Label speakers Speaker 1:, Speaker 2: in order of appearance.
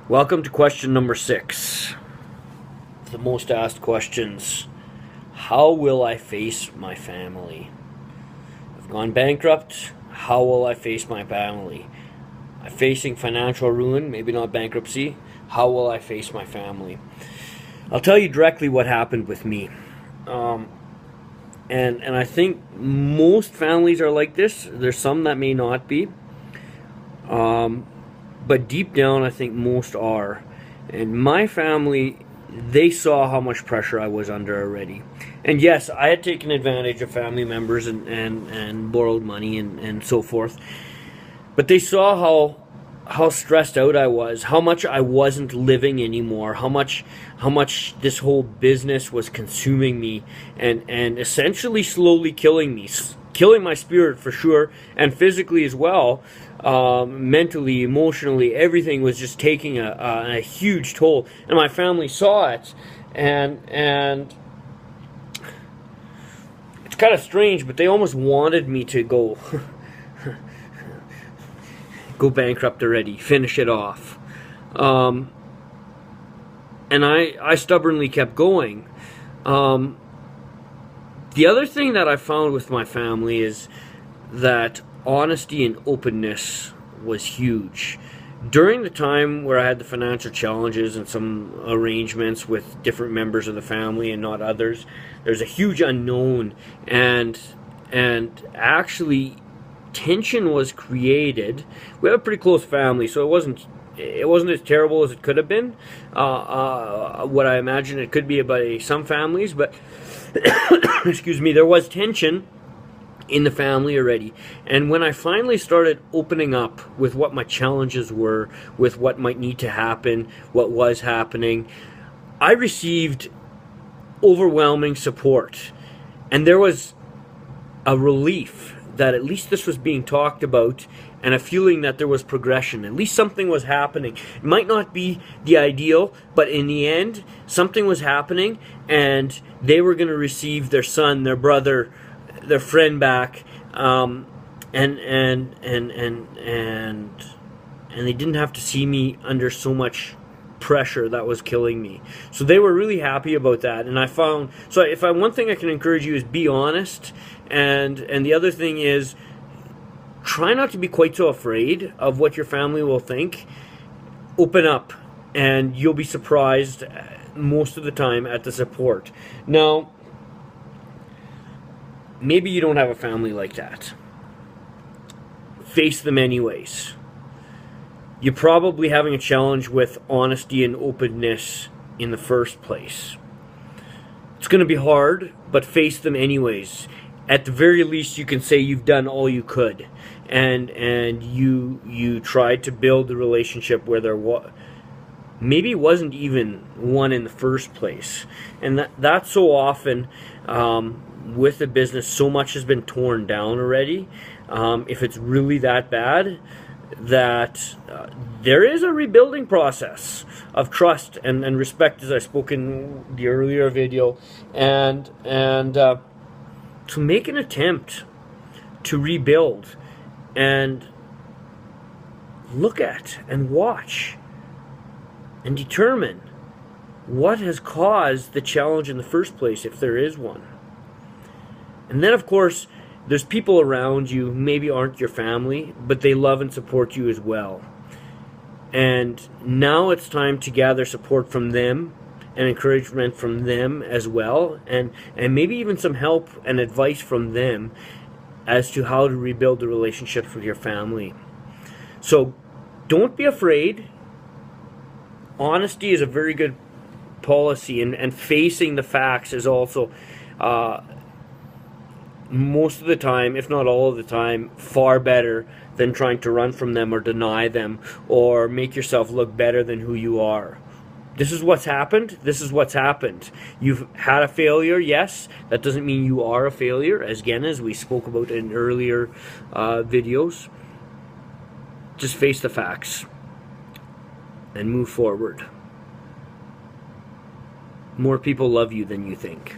Speaker 1: Welcome to question number 6. The most asked questions. How will I face my family? I've gone bankrupt. How will I face my family? I'm facing financial ruin, maybe not bankruptcy. How will I face my family? I'll tell you directly what happened with me. And I think most families are like this. There's some that may not be. But deep down, I think most are. And my family, they saw how much pressure I was under already. And yes, I had taken advantage of family members and borrowed money and so forth. But they saw how stressed out I was, how much I wasn't living anymore, how much this whole business was consuming me and essentially slowly killing me, killing my spirit for sure, and physically as well. Mentally, emotionally, everything was just taking a huge toll, and my family saw it, and it's kind of strange, but they almost wanted me to go bankrupt already, finish it off, and I stubbornly kept going. The other thing that I found with my family is that honesty and openness was huge. During the time where I had the financial challenges and some arrangements with different members of the family and not others, there's a huge unknown, and actually tension was created. We have a pretty close family, so it wasn't as terrible as it could have been. What I imagine it could be about some families, but excuse me, there was tension in the family already. And when I finally started opening up with what my challenges were, with what might need to happen, what was happening, I received overwhelming support. And there was a relief that at least this was being talked about, and a feeling that there was progression. At least something was happening. It might not be the ideal, but in the end, something was happening, and they were going to receive their son, their brother, their friend back, and they didn't have to see me under so much pressure that was killing me. So they were really happy about that. And I found, so if one thing I can encourage you is be honest, and the other thing is try not to be quite so afraid of what your family will think. Open up, and you'll be surprised most of the time at the support. Now, maybe you don't have a family like that. Face them anyways. You're probably having a challenge with honesty and openness in the first place. It's going to be hard, but face them anyways. At the very least, you can say you've done all you could, and you tried to build the relationship where there maybe wasn't even one in the first place. And that's so often with the business, so much has been torn down already. If it's really that bad, that there is a rebuilding process of trust and respect, as I spoke in the earlier video, and to make an attempt to rebuild and look at and watch and determine what has caused the challenge in the first place, if there is one. And then, of course, there's people around you who maybe aren't your family, but they love and support you as well. And now it's time to gather support from them and encouragement from them as well, and maybe even some help and advice from them as to how to rebuild the relationships with your family. So don't be afraid. Honesty is a very good policy, and facing the facts is also most of the time, if not all of the time, far better than trying to run from them or deny them or make yourself look better than who you are. This is what's happened. This is what's happened. You've had a failure, yes. That doesn't mean you are a failure, as we spoke about in earlier videos. Just face the facts and move forward. More people love you than you think.